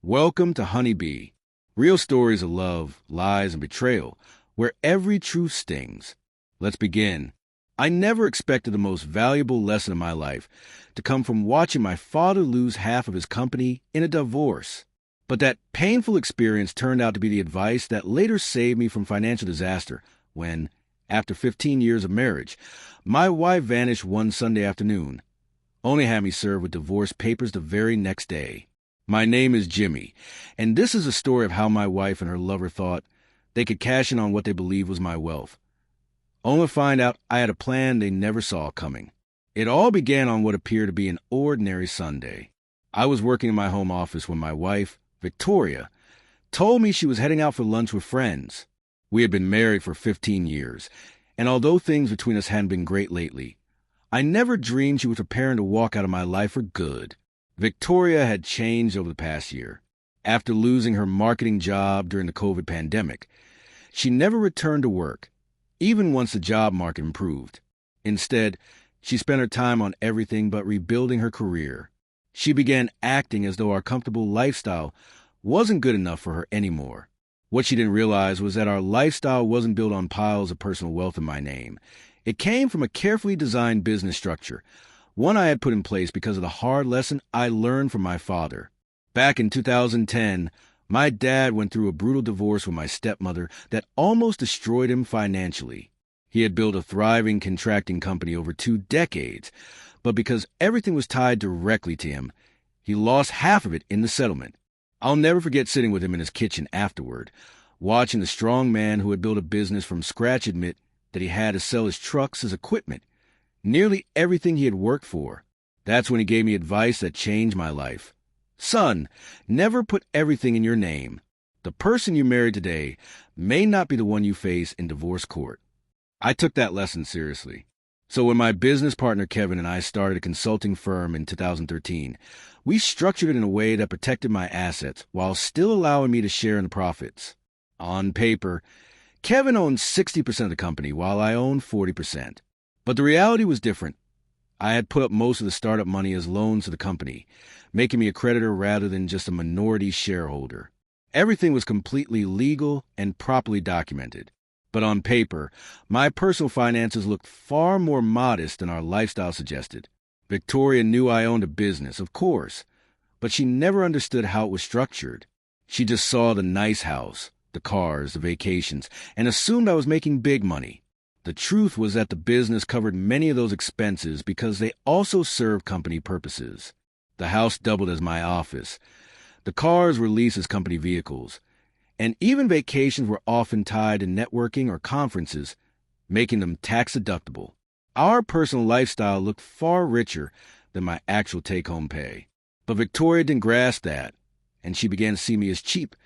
Welcome to Honeybee, real stories of love, lies, and betrayal, where every truth stings. Let's begin. I never expected the most valuable lesson of my life to come from watching my father lose half of his company in a divorce. But that painful experience turned out to be the advice that later saved me from financial disaster when, after 15 years of marriage, my wife vanished one Sunday afternoon, only had me served with divorce papers the very next day. My name is Jimmy, and this is a story of how my wife and her lover thought they could cash in on what they believed was my wealth, only to find out I had a plan they never saw coming. It all began on what appeared to be an ordinary Sunday. I was working in my home office when my wife, Victoria, told me she was heading out for lunch with friends. We had been married for 15 years, and although things between us hadn't been great lately, I never dreamed she was preparing to walk out of my life for good. Victoria had changed over the past year. After losing her marketing job during the COVID pandemic, she never returned to work, even once the job market improved. Instead, she spent her time on everything but rebuilding her career. She began acting as though our comfortable lifestyle wasn't good enough for her anymore. What she didn't realize was that our lifestyle wasn't built on piles of personal wealth in my name. It came from a carefully designed business structure, one I had put in place because of the hard lesson I learned from my father. Back in 2010, my dad went through a brutal divorce with my stepmother that almost destroyed him financially. He had built a thriving contracting company over 2 decades, but because everything was tied directly to him, he lost half of it in the settlement. I'll never forget sitting with him in his kitchen afterward, watching the strong man who had built a business from scratch admit that he had to sell his trucks as equipment, nearly everything he had worked for. That's when he gave me advice that changed my life. Son, never put everything in your name. The person you marry today may not be the one you face in divorce court. I took that lesson seriously. So when my business partner Kevin and I started a consulting firm in 2013, we structured it in a way that protected my assets while still allowing me to share in the profits. On paper, Kevin owned 60% of the company while I owned 40%. But the reality was different. I had put up most of the startup money as loans to the company, making me a creditor rather than just a minority shareholder. Everything was completely legal and properly documented. But on paper, my personal finances looked far more modest than our lifestyle suggested. Victoria knew I owned a business, of course, but she never understood how it was structured. She just saw the nice house, the cars, the vacations, and assumed I was making big money. The truth was that the business covered many of those expenses because they also served company purposes. The house doubled as my office. The cars were leased as company vehicles. And even vacations were often tied to networking or conferences, making them tax-deductible. Our personal lifestyle looked far richer than my actual take-home pay. But Victoria didn't grasp that, and she began to see me as cheap,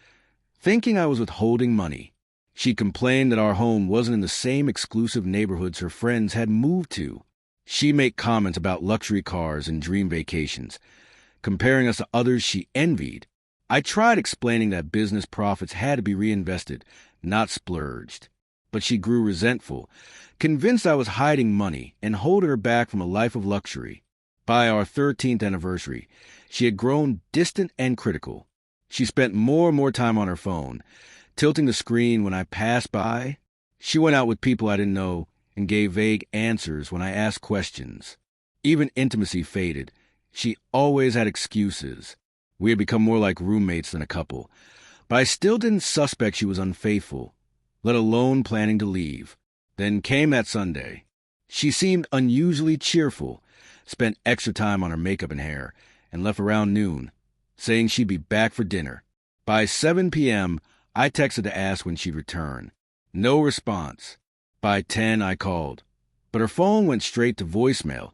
thinking I was withholding money. She complained that our home wasn't in the same exclusive neighborhoods her friends had moved to. She'd make comments about luxury cars and dream vacations, comparing us to others she envied. I tried explaining that business profits had to be reinvested, not splurged. But she grew resentful, convinced I was hiding money and holding her back from a life of luxury. By our 13th anniversary, she had grown distant and critical. She spent more and more time on her phone, tilting the screen when I passed by. She went out with people I didn't know and gave vague answers when I asked questions. Even intimacy faded. She always had excuses. We had become more like roommates than a couple, but I still didn't suspect she was unfaithful, let alone planning to leave. Then came that Sunday. She seemed unusually cheerful, spent extra time on her makeup and hair, and left around noon, saying she'd be back for dinner. By 7 p.m., I texted to ask when she'd return. No response. By 10, I called. But her phone went straight to voicemail.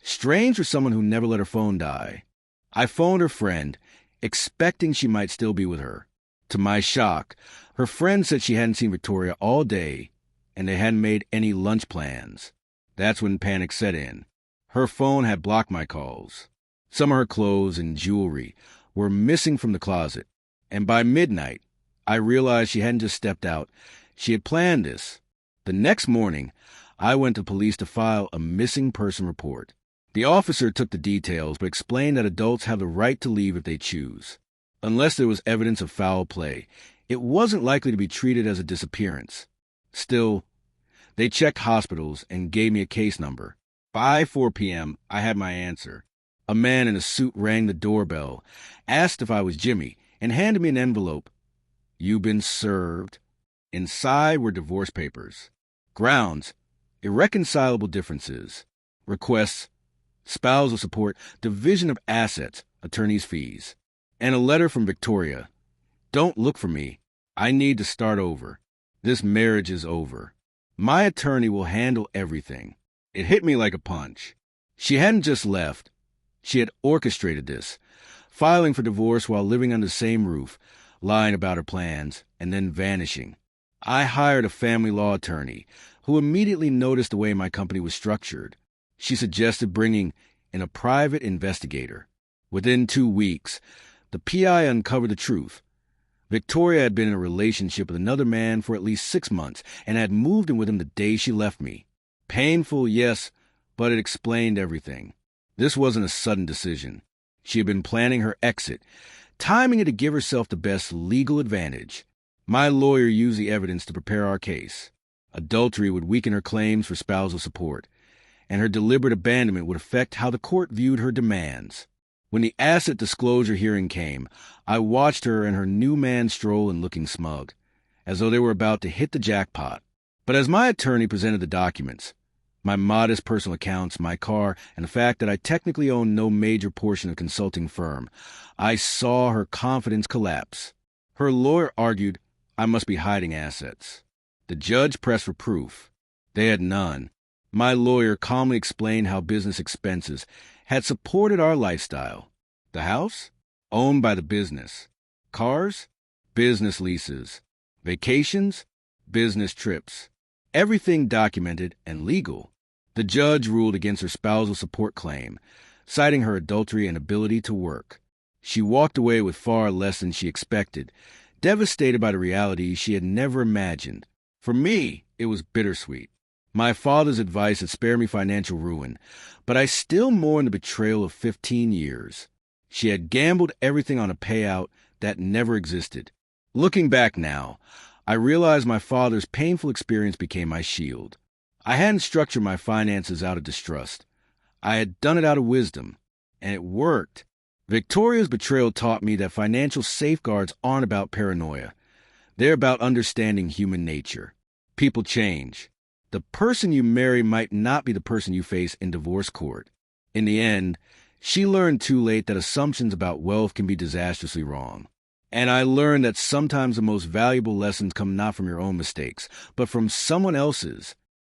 Strange for someone who never let her phone die. I phoned her friend, expecting she might still be with her. To my shock, her friend said she hadn't seen Victoria all day, and they hadn't made any lunch plans. That's when panic set in. Her phone had blocked my calls. Some of her clothes and jewelry were missing from the closet, and by midnight, I realized she hadn't just stepped out. She had planned this. The next morning, I went to police to file a missing person report. The officer took the details but explained that adults have the right to leave if they choose. Unless there was evidence of foul play, it wasn't likely to be treated as a disappearance. Still, they checked hospitals and gave me a case number. By 4 p.m., I had my answer. A man in a suit rang the doorbell, asked if I was Jimmy, and handed me an envelope. "You've been served." Inside were divorce papers. Grounds: irreconcilable differences. Requests: spousal support, division of assets, attorney's fees. And a letter from Victoria. "Don't look for me. I need to start over. This marriage is over. My attorney will handle everything." It hit me like a punch. She hadn't just left. She had orchestrated this, filing for divorce while living under the same roof, lying about her plans, and then vanishing. I hired a family law attorney who immediately noticed the way my company was structured. She suggested bringing in a private investigator. Within 2 weeks, the PI uncovered the truth. Victoria had been in a relationship with another man for at least 6 months and had moved in with him the day she left me. Painful, yes, but it explained everything. This wasn't a sudden decision. She had been planning her exit, timing it to give herself the best legal advantage. My lawyer used the evidence to prepare our case. Adultery would weaken her claims for spousal support, and her deliberate abandonment would affect how the court viewed her demands. When the asset disclosure hearing came, I watched her and her new man stroll in looking smug, as though they were about to hit the jackpot. But as my attorney presented the documents, my modest personal accounts, my car, and the fact that I technically owned no major portion of the consulting firm, I saw her confidence collapse. Her lawyer argued I must be hiding assets. The judge pressed for proof. They had none. My lawyer calmly explained how business expenses had supported our lifestyle. The house? Owned by the business. Cars? Business leases. Vacations? Business trips. Everything documented and legal. The judge ruled against her spousal support claim, citing her adultery and ability to work. She walked away with far less than she expected, devastated by the reality she had never imagined. For me, it was bittersweet. My father's advice had spared me financial ruin, but I still mourned the betrayal of 15 years. She had gambled everything on a payout that never existed. Looking back now, I realized my father's painful experience became my shield. I hadn't structured my finances out of distrust. I had done it out of wisdom, and it worked. Victoria's betrayal taught me that financial safeguards aren't about paranoia. They're about understanding human nature. People change. The person you marry might not be the person you face in divorce court. In the end, she learned too late that assumptions about wealth can be disastrously wrong. And I learned that sometimes the most valuable lessons come not from your own mistakes, but from someone else's.